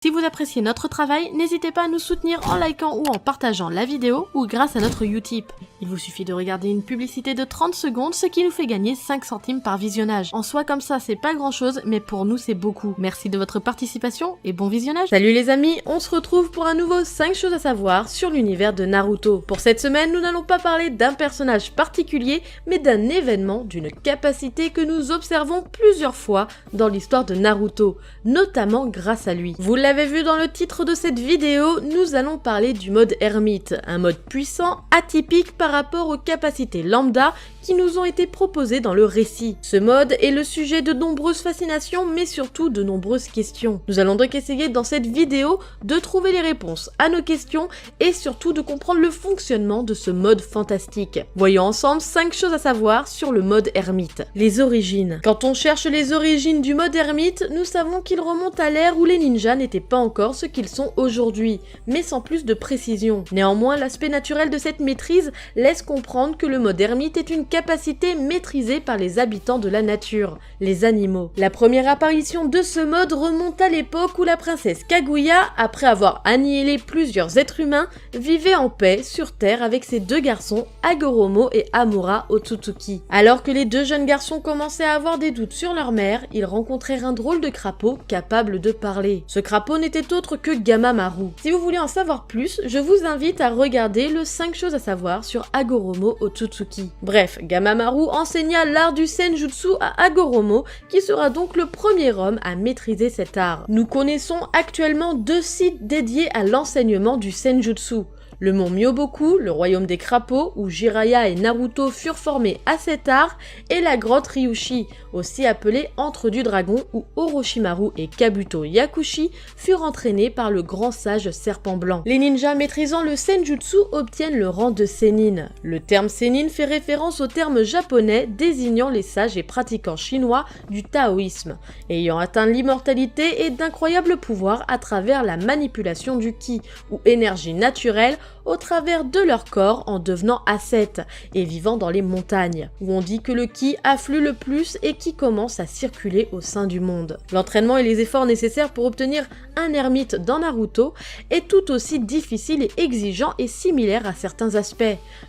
Si vous appréciez notre travail, n'hésitez pas à nous soutenir en likant ou en partageant la vidéo ou grâce à notre Utip. Il vous suffit de regarder une publicité de 30 secondes, ce qui nous fait gagner 5 centimes par visionnage. En soi, comme ça, c'est pas grand chose, mais pour nous, c'est beaucoup. Merci de votre participation et bon visionnage. Salut les amis, on se retrouve pour un nouveau 5 choses à savoir sur l'univers de Naruto. Pour cette semaine, nous n'allons pas parler d'un personnage particulier, mais d'un événement, d'une capacité que nous observons plusieurs fois dans l'histoire de Naruto, notamment grâce à lui. Vous l'avez vu dans le titre de cette vidéo, nous allons parler du mode ermite, un mode puissant, atypique par rapport aux capacités lambda qui nous ont été proposées dans le récit. Ce mode est le sujet de nombreuses fascinations, mais surtout de nombreuses questions. Nous allons donc essayer dans cette vidéo de trouver les réponses à nos questions et surtout de comprendre le fonctionnement de ce mode fantastique. Voyons ensemble 5 choses à savoir sur le mode ermite. Les origines. Quand on cherche les origines du mode ermite, nous savons qu'il remonte à l'ère où les ninjas n'étaient pas encore ce qu'ils sont aujourd'hui, mais sans plus de précision. Néanmoins, l'aspect naturel de cette maîtrise laisse comprendre que le mode ermite est une capacité maîtrisée par les habitants de la nature, les animaux. La première apparition de ce mode remonte à l'époque où la princesse Kaguya, après avoir annihilé plusieurs êtres humains, vivait en paix sur Terre avec ses deux garçons, Hagoromo et Amura Otsutsuki. Alors que les deux jeunes garçons commençaient à avoir des doutes sur leur mère, ils rencontrèrent un drôle de crapaud capable de parler. Ce crapaud n'était autre que Gamamaru. Si vous voulez en savoir plus, je vous invite à regarder le 5 choses à savoir sur Hagoromo Otsutsuki. Bref, Gamamaru enseigna l'art du senjutsu à Hagoromo, qui sera donc le premier homme à maîtriser cet art. Nous connaissons actuellement 2 sites dédiés à l'enseignement du senjutsu. Le mont Myoboku, le royaume des crapauds, où Jiraiya et Naruto furent formés à cet art, et la grotte Ryushi, aussi appelée Antre du Dragon, où Orochimaru et Kabuto Yakushi furent entraînés par le grand sage serpent blanc. Les ninjas maîtrisant le senjutsu obtiennent le rang de sénin. Le terme sénin fait référence au terme japonais désignant les sages et pratiquants chinois du taoïsme, ayant atteint l'immortalité et d'incroyables pouvoirs à travers la manipulation du ki, ou énergie naturelle, au travers de leur corps en devenant ascètes et vivant dans les montagnes, où on dit que le ki afflue le plus et qui commence à circuler au sein du monde. L'entraînement et les efforts nécessaires pour obtenir un ermite dans Naruto est tout aussi difficile et exigeant et similaire à certains aspects,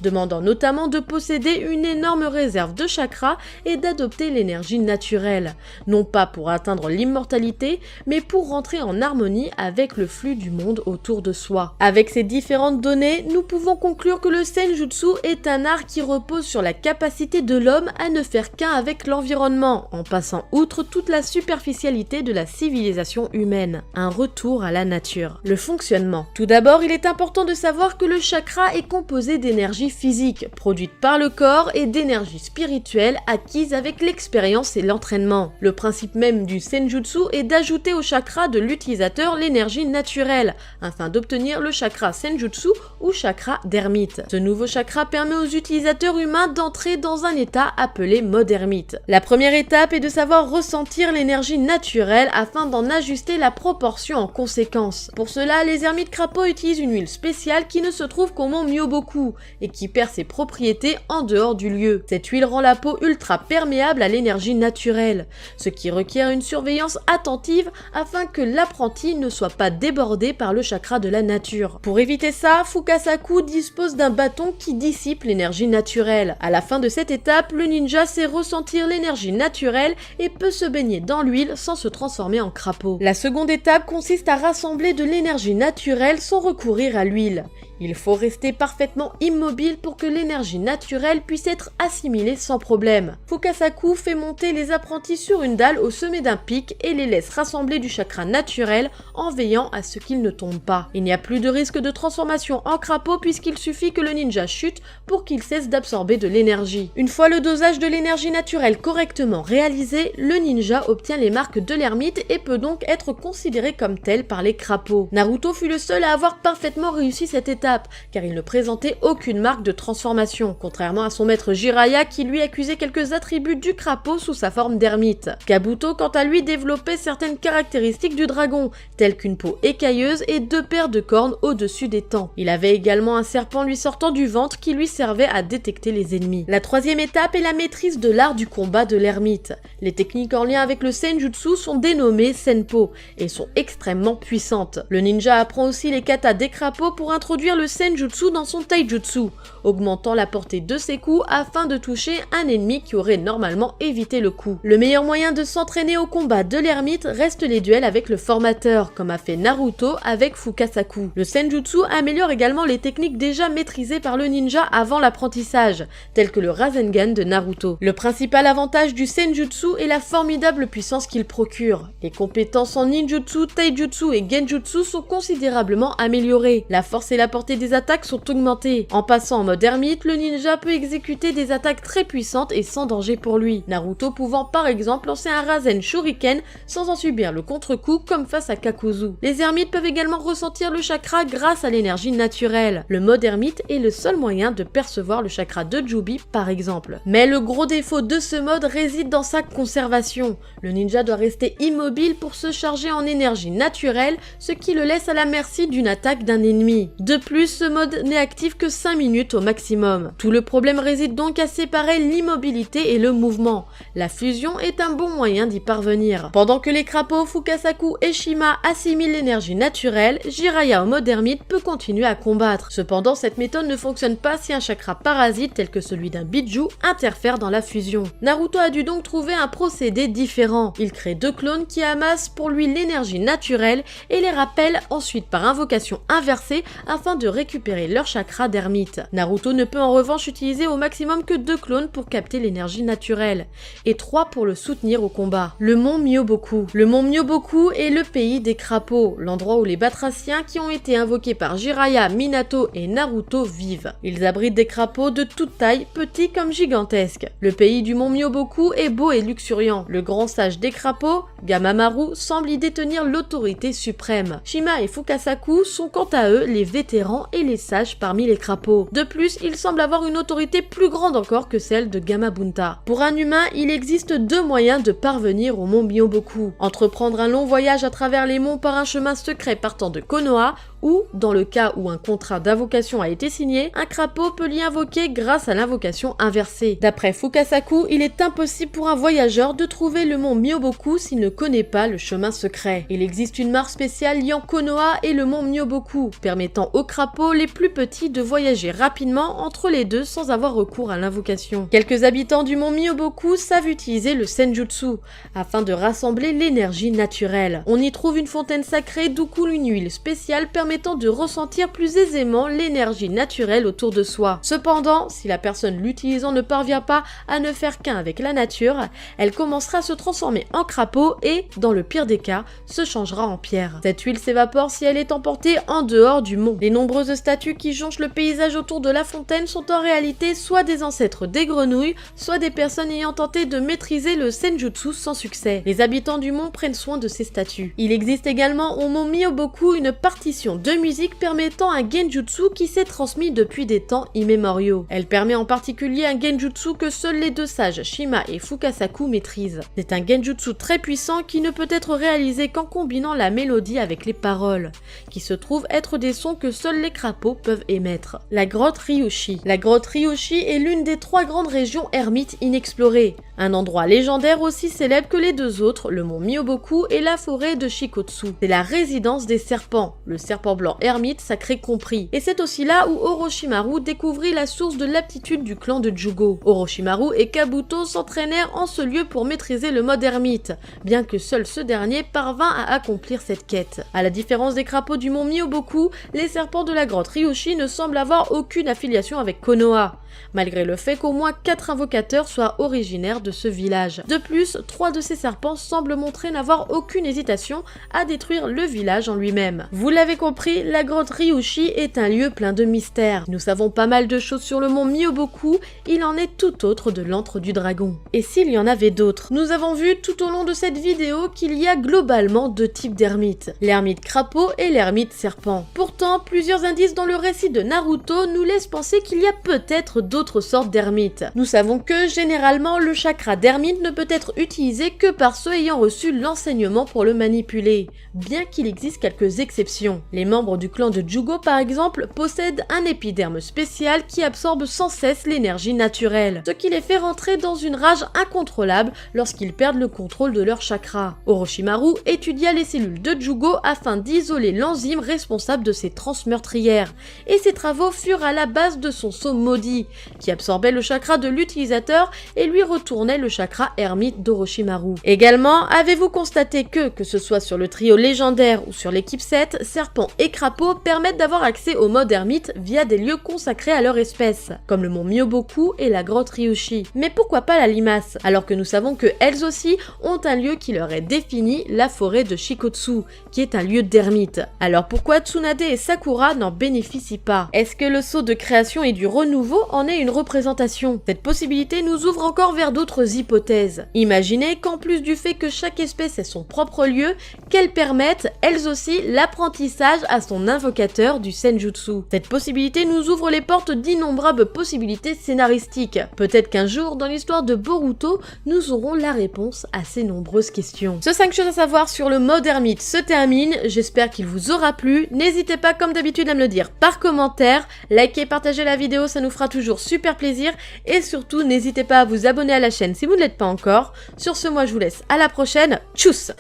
demandant notamment de posséder une énorme réserve de chakras et d'adopter l'énergie naturelle, non pas pour atteindre l'immortalité, mais pour rentrer en harmonie avec le flux du monde autour de soi. Avec ces différentes données, nous pouvons conclure que le senjutsu est un art qui repose sur la capacité de l'homme à ne faire qu'un avec l'environnement, en passant outre toute la superficialité de la civilisation humaine. Un retour à la nature. Le fonctionnement. Tout d'abord, il est important de savoir que le chakra est composé d'énergie physique, produite par le corps, et d'énergie spirituelle acquise avec l'expérience et l'entraînement. Le principe même du senjutsu est d'ajouter au chakra de l'utilisateur l'énergie naturelle, afin d'obtenir le chakra senjutsu ou chakra d'ermite. Ce nouveau chakra permet aux utilisateurs humains d'entrer dans un état appelé mode ermite. La première étape est de savoir ressentir l'énergie naturelle afin d'en ajuster la proportion en conséquence. Pour cela, les ermites crapauds utilisent une huile spéciale qui ne se trouve qu'au mont Myoboku et qui perd ses propriétés en dehors du lieu. Cette huile rend la peau ultra perméable à l'énergie naturelle, ce qui requiert une surveillance attentive afin que l'apprenti ne soit pas débordé par le chakra de la nature. Pour éviter ça, Fukasaku dispose d'un bâton qui dissipe l'énergie naturelle. À la fin de cette étape, le ninja sait ressentir l'énergie naturelle et peut se baigner dans l'huile sans se transformer en crapaud. La seconde étape consiste à rassembler de l'énergie naturelle sans recourir à l'huile. Il faut rester parfaitement immobile pour que l'énergie naturelle puisse être assimilée sans problème. Fukasaku fait monter les apprentis sur une dalle au sommet d'un pic et les laisse rassembler du chakra naturel en veillant à ce qu'ils ne tombent pas. Il n'y a plus de risque de transformation en crapaud puisqu'il suffit que le ninja chute pour qu'il cesse d'absorber de l'énergie. Une fois le dosage de l'énergie naturelle correctement réalisé, le ninja obtient les marques de l'ermite et peut donc être considéré comme tel par les crapauds. Naruto fut le seul à avoir parfaitement réussi cette étape, car il ne présentait aucune marque de transformation, contrairement à son maître Jiraiya qui lui accusait quelques attributs du crapaud sous sa forme d'ermite. Kabuto, quant à lui, développait certaines caractéristiques du dragon, telles qu'une peau écailleuse et 2 paires de cornes au-dessus des tempes. Il avait avait également un serpent lui sortant du ventre qui lui servait à détecter les ennemis. La troisième étape est la maîtrise de l'art du combat de l'ermite. Les techniques en lien avec le senjutsu sont dénommées senpo et sont extrêmement puissantes. Le ninja apprend aussi les katas des crapauds pour introduire le senjutsu dans son taijutsu, augmentant la portée de ses coups afin de toucher un ennemi qui aurait normalement évité le coup. Le meilleur moyen de s'entraîner au combat de l'ermite reste les duels avec le formateur, comme a fait Naruto avec Fukasaku. Le senjutsu améliore également les techniques déjà maîtrisées par le ninja avant l'apprentissage, telles que le Rasengan de Naruto. Le principal avantage du senjutsu est la formidable puissance qu'il procure. Les compétences en ninjutsu, taijutsu et genjutsu sont considérablement améliorées. La force et la portée des attaques sont augmentées. En passant en mode ermite, le ninja peut exécuter des attaques très puissantes et sans danger pour lui. Naruto pouvant par exemple lancer un Rasen Shuriken sans en subir le contre-coup comme face à Kakuzu. Les ermites peuvent également ressentir le chakra grâce à l'énergie naturelle. Le mode ermite est le seul moyen de percevoir le chakra de Jubi par exemple. Mais le gros défaut de ce mode réside dans sa conservation. Le ninja doit rester immobile pour se charger en énergie naturelle, ce qui le laisse à la merci d'une attaque d'un ennemi. De plus, ce mode n'est actif que 5 minutes au maximum. Tout le problème réside donc à séparer l'immobilité et le mouvement. La fusion est un bon moyen d'y parvenir. Pendant que les crapauds, Fukasaku et Shima assimilent l'énergie naturelle, Jiraiya au mode ermite peut continuer à combattre. Cependant, cette méthode ne fonctionne pas si un chakra parasite tel que celui d'un Biju interfère dans la fusion. Naruto a dû donc trouver un procédé différent. Il crée 2 clones qui amassent pour lui l'énergie naturelle et les rappellent ensuite par invocation inversée afin de récupérer leur chakra d'ermite. Naruto ne peut en revanche utiliser au maximum que 2 clones pour capter l'énergie naturelle, et 3 pour le soutenir au combat. Le mont Myoboku. Le mont Myoboku est le pays des crapauds, l'endroit où les batraciens qui ont été invoqués par Jiraiya, Minato et Naruto vivent. Ils abritent des crapauds de toute taille, petits comme gigantesques. Le pays du mont Myoboku est beau et luxuriant. Le grand sage des crapauds, Gamamaru, semble y détenir l'autorité suprême. Shima et Fukasaku sont quant à eux les vétérans et les sages parmi les crapauds. De plus, ils semblent avoir une autorité plus grande encore que celle de Gamabunta. Pour un humain, il existe 2 moyens de parvenir au mont Myoboku. Entreprendre un long voyage à travers les monts par un chemin secret partant de Konoha, ou, dans le cas où un contrat d'invocation a été signé, un crapaud peut l'y invoquer grâce à l'invocation inversée. D'après Fukasaku, il est impossible pour un voyageur de trouver le mont Myoboku s'il ne connaît pas le chemin secret. Il existe une mare spéciale liant Konoha et le mont Myoboku, permettant aux crapauds les plus petits de voyager rapidement entre les deux sans avoir recours à l'invocation. Quelques habitants du mont Myoboku savent utiliser le senjutsu, afin de rassembler l'énergie naturelle. On y trouve une fontaine sacrée d'où coule une huile spéciale permettant de ressentir plus aisément l'énergie naturelle autour de soi. Cependant, si la personne l'utilisant ne parvient pas à ne faire qu'un avec la nature, elle commencera à se transformer en crapaud et, dans le pire des cas, se changera en pierre. Cette huile s'évapore si elle est emportée en dehors du mont. Les nombreuses statues qui jonchent le paysage autour de la fontaine sont en réalité soit des ancêtres des grenouilles, soit des personnes ayant tenté de maîtriser le senjutsu sans succès. Les habitants du mont prennent soin de ces statues. Il existe également au mont Myoboku une partition de musique permettant un genjutsu qui s'est transmis depuis des temps immémoriaux. Elle permet en particulier un genjutsu que seuls les 2 sages Shima et Fukasaku maîtrisent. C'est un genjutsu très puissant qui ne peut être réalisé qu'en combinant la mélodie avec les paroles, qui se trouvent être des sons que seuls les crapauds peuvent émettre. La grotte Ryushi. La grotte Ryushi est l'une des 3 grandes régions ermites inexplorées. Un endroit légendaire aussi célèbre que les 2 autres, le mont Myoboku et la forêt de Shikotsu. C'est la résidence des serpents, le serpent blanc ermite sacré compris. Et c'est aussi là où Orochimaru découvrit la source de l'aptitude du clan de Jugo. Orochimaru et Kabuto s'entraînèrent en ce lieu pour maîtriser le mode ermite, bien que seul ce dernier parvint à accomplir cette quête. À la différence des crapauds du mont Myoboku, les serpents de la grotte Ryushi ne semblent avoir aucune affiliation avec Konoha, malgré le fait qu'au moins 4 invocateurs soient originaires de ce village. De plus, 3 de ces serpents semblent montrer n'avoir aucune hésitation à détruire le village en lui-même. Vous l'avez compris, la grotte Ryushi est un lieu plein de mystères. Nous savons pas mal de choses sur le mont Myoboku, il en est tout autre de l'antre du dragon. Et s'il y en avait d'autres? Nous avons vu tout au long de cette vidéo qu'il y a globalement 2 types d'ermites, l'ermite crapaud et l'ermite serpent. Pourtant, plusieurs indices dans le récit de Naruto nous laissent penser qu'il y a peut-être d'autres sortes d'ermites. Nous savons que, généralement, le chakra d'ermite ne peut être utilisé que par ceux ayant reçu l'enseignement pour le manipuler, bien qu'il existe quelques exceptions. Les membres du clan de Jugo par exemple possèdent un épiderme spécial qui absorbe sans cesse l'énergie naturelle, ce qui les fait rentrer dans une rage incontrôlable lorsqu'ils perdent le contrôle de leur chakra. Orochimaru étudia les cellules de Jugo afin d'isoler l'enzyme responsable de ces transmeurtrières, et ses travaux furent à la base de son sceau maudit, qui absorbait le chakra de l'utilisateur et lui retournait le chakra ermite d'Orochimaru. Également, avez-vous constaté que ce soit sur le trio légendaire ou sur l'équipe 7, serpents et crapauds permettent d'avoir accès au mode ermite via des lieux consacrés à leur espèce, comme le mont Myoboku et la grotte Ryushi. Mais pourquoi pas la limace, alors que nous savons que elles aussi ont un lieu qui leur est défini, la forêt de Shikotsu, qui est un lieu d'ermite. Alors pourquoi Tsunade et Sakura n'en bénéficient pas? Est-ce que le sceau de création et du renouveau en est une représentation? Cette possibilité nous ouvre encore vers d'autres hypothèses. Imaginez qu'en plus du fait que chaque espèce ait son propre lieu, qu'elles permettent, elles aussi, l'apprentissage à son invocateur du Senjutsu. Cette possibilité nous ouvre les portes d'innombrables possibilités scénaristiques. Peut-être qu'un jour, dans l'histoire de Boruto, nous aurons la réponse à ces nombreuses questions. Ce 5 choses à savoir sur le mode ermite se termine, j'espère qu'il vous aura plu. N'hésitez pas comme d'habitude à me le dire par commentaire, likez, partagez la vidéo, ça nous fera toujours super plaisir, et surtout n'hésitez pas à vous abonner à la chaîne si vous ne l'êtes pas encore. Sur ce, moi je vous laisse à la prochaine, tchuss!